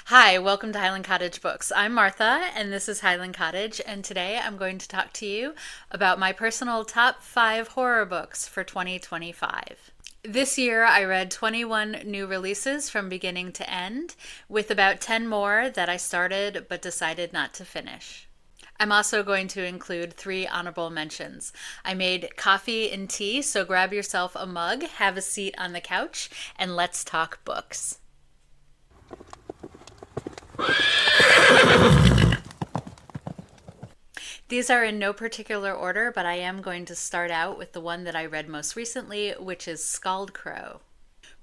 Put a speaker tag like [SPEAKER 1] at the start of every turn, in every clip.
[SPEAKER 1] Hi, welcome to Highland Cottage Books. I'm Martha, and this is Highland Cottage, and today I'm going to talk to you about my personal top 5 horror books for 2025. This year, I read 21 new releases from beginning to end, with about 10 more that I started but decided not to finish. I'm also going to include 3 honorable mentions. I made coffee and tea, so grab yourself a mug, have a seat on the couch, and let's talk books. These are in no particular order, but I am going to start out with the one that I read most recently, which is Scaldcrow.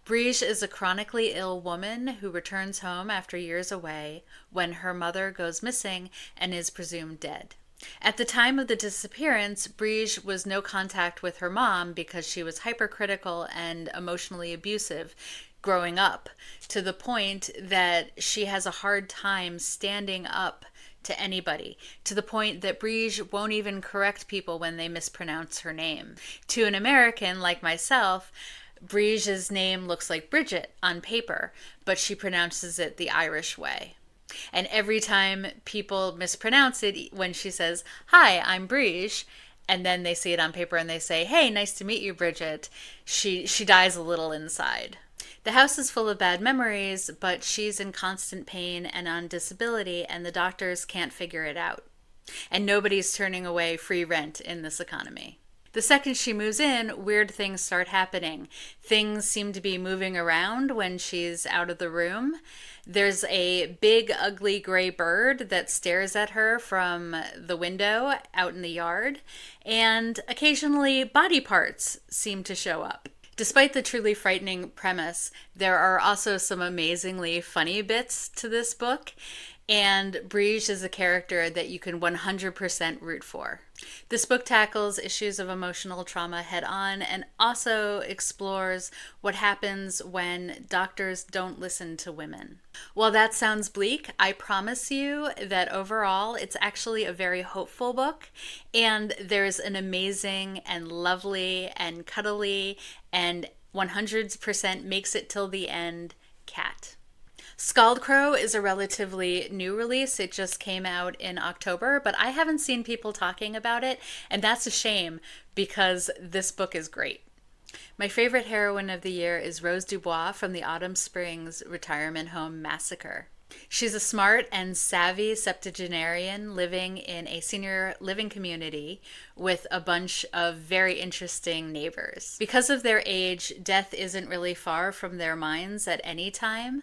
[SPEAKER 1] Briege is a chronically ill woman who returns home after years away when her mother goes missing and is presumed dead. At the time of the disappearance, Briege was no contact with her mom because she was hypercritical and emotionally abusive growing up, to the point that she has a hard time standing up to anybody, to the point that Briege won't even correct people when they mispronounce her name. To an American like myself, Briege's name looks like Bridget on paper, but she pronounces it the Irish way. And every time people mispronounce it, when she says, "Hi, I'm Briege," and then they see it on paper and they say, "Hey, nice to meet you, Bridget," she dies a little inside. The house is full of bad memories, but she's in constant pain and on disability, and the doctors can't figure it out. And nobody's turning away free rent in this economy. The second she moves in, weird things start happening. Things seem to be moving around when she's out of the room. There's a big, ugly gray bird that stares at her from the window out in the yard, and occasionally body parts seem to show up. Despite the truly frightening premise, there are also some amazingly funny bits to this book, and Briege is a character that you can 100% root for. This book tackles issues of emotional trauma head on and also explores what happens when doctors don't listen to women. While that sounds bleak, I promise you that overall it's actually a very hopeful book, and there's an amazing and lovely and cuddly and 100% makes it till the end cat. Scaldcrow is a relatively new release. It just came out in October, but I haven't seen people talking about it, and that's a shame because this book is great. My favorite heroine of the year is Rose Dubois from the Autumn Springs retirement home Massacre. She's a smart and savvy septuagenarian living in a senior living community with a bunch of very interesting neighbors. Because of their age, death isn't really far from their minds at any time,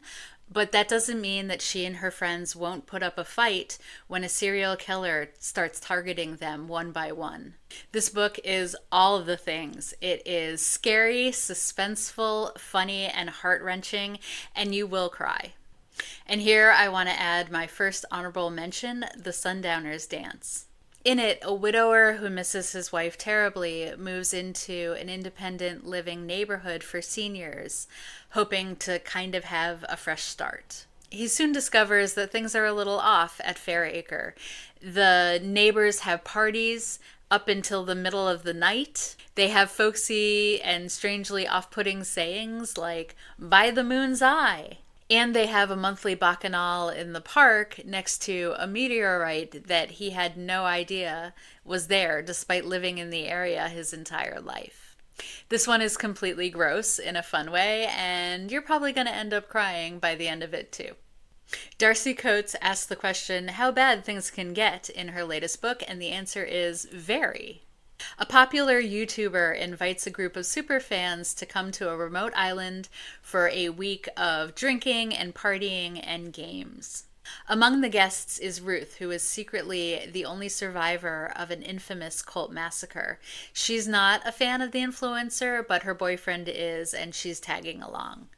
[SPEAKER 1] but that doesn't mean that she and her friends won't put up a fight when a serial killer starts targeting them one by one. This book is all of the things. It is scary, suspenseful, funny, and heart-wrenching, and you will cry. And here I want to add my first honorable mention, the Sundowners dance. In it, a widower who misses his wife terribly moves into an independent living neighborhood for seniors, hoping to kind of have a fresh start. He soon discovers that things are a little off at Fairacre. The neighbors have parties up until the middle of the night. They have folksy and strangely off-putting sayings like, "by the moon's eye." And they have a monthly bacchanal in the park next to a meteorite that he had no idea was there, despite living in the area his entire life. This one is completely gross in a fun way, and you're probably going to end up crying by the end of it too. Darcy Coates asked the question how bad things can get in her latest book, and the answer is very. A popular YouTuber invites a group of superfans to come to a remote island for a week of drinking and partying and games. Among the guests is Ruth, who is secretly the only survivor of an infamous cult massacre. She's not a fan of the influencer, but her boyfriend is, and she's tagging along.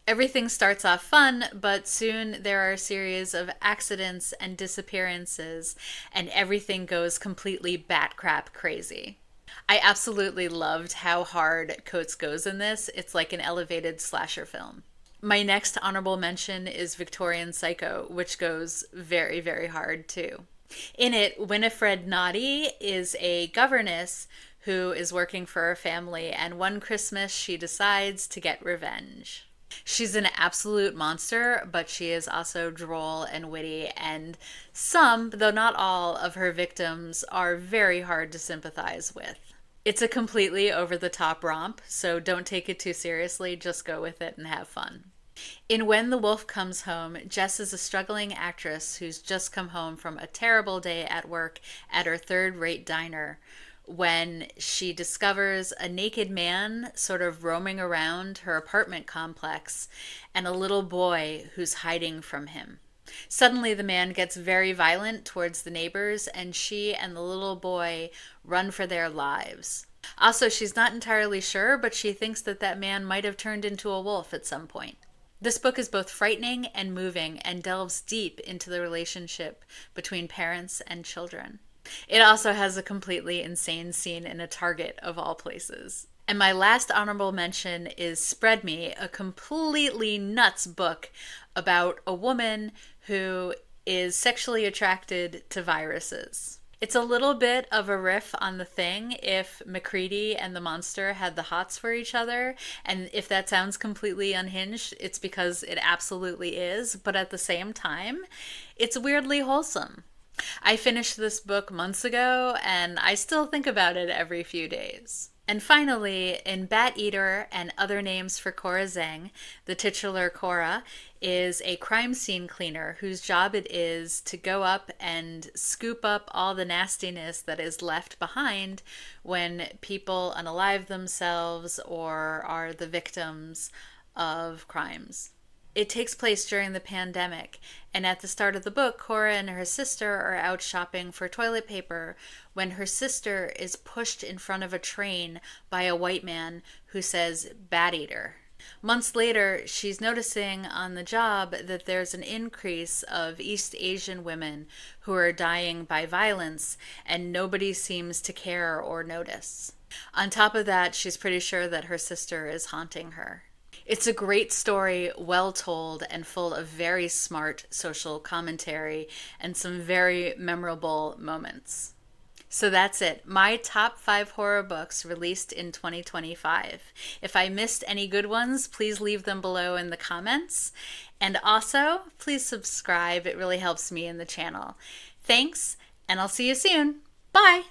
[SPEAKER 1] Everything starts off fun, but soon there are a series of accidents and disappearances, and everything goes completely batcrap crazy. I absolutely loved how hard Coates goes in this. It's like an elevated slasher film. My next honorable mention is Victorian Psycho, which goes very, very hard too. In it, Winifred Naughty is a governess who is working for her family, and one Christmas she decides to get revenge. She's an absolute monster, but she is also droll and witty, and some, though not all, of her victims are very hard to sympathize with. It's a completely over the top romp, so don't take it too seriously, just go with it and have fun. In When the Wolf Comes Home, Jess is a struggling actress who's just come home from a terrible day at work at her third rate diner when she discovers a naked man sort of roaming around her apartment complex and a little boy who's hiding from him. Suddenly, the man gets very violent towards the neighbors, and she and the little boy run for their lives. Also, she's not entirely sure, but she thinks that that man might have turned into a wolf at some point. This book is both frightening and moving and delves deep into the relationship between parents and children. It also has a completely insane scene in a Target of all places. And my last honorable mention is Spread Me, a completely nuts book about a woman who is sexually attracted to viruses. It's a little bit of a riff on The Thing if MacReady and the monster had the hots for each other. And if that sounds completely unhinged, it's because it absolutely is. But at the same time, it's weirdly wholesome. I finished this book months ago, and I still think about it every few days. And finally, in Bat Eater and Other Names for Cora Zhang, the titular Cora is a crime scene cleaner whose job it is to go up and scoop up all the nastiness that is left behind when people unalive themselves or are the victims of crimes. It takes place during the pandemic, and at the start of the book, Cora and her sister are out shopping for toilet paper when her sister is pushed in front of a train by a white man who says, "Bat eater." Months later, she's noticing on the job that there's an increase of East Asian women who are dying by violence, and nobody seems to care or notice. On top of that, she's pretty sure that her sister is haunting her. It's a great story, well told, and full of very smart social commentary and some very memorable moments. So that's it. My top 5 horror books released in 2025. If I missed any good ones, please leave them below in the comments. And also, please subscribe. It really helps me in the channel. Thanks, and I'll see you soon. Bye!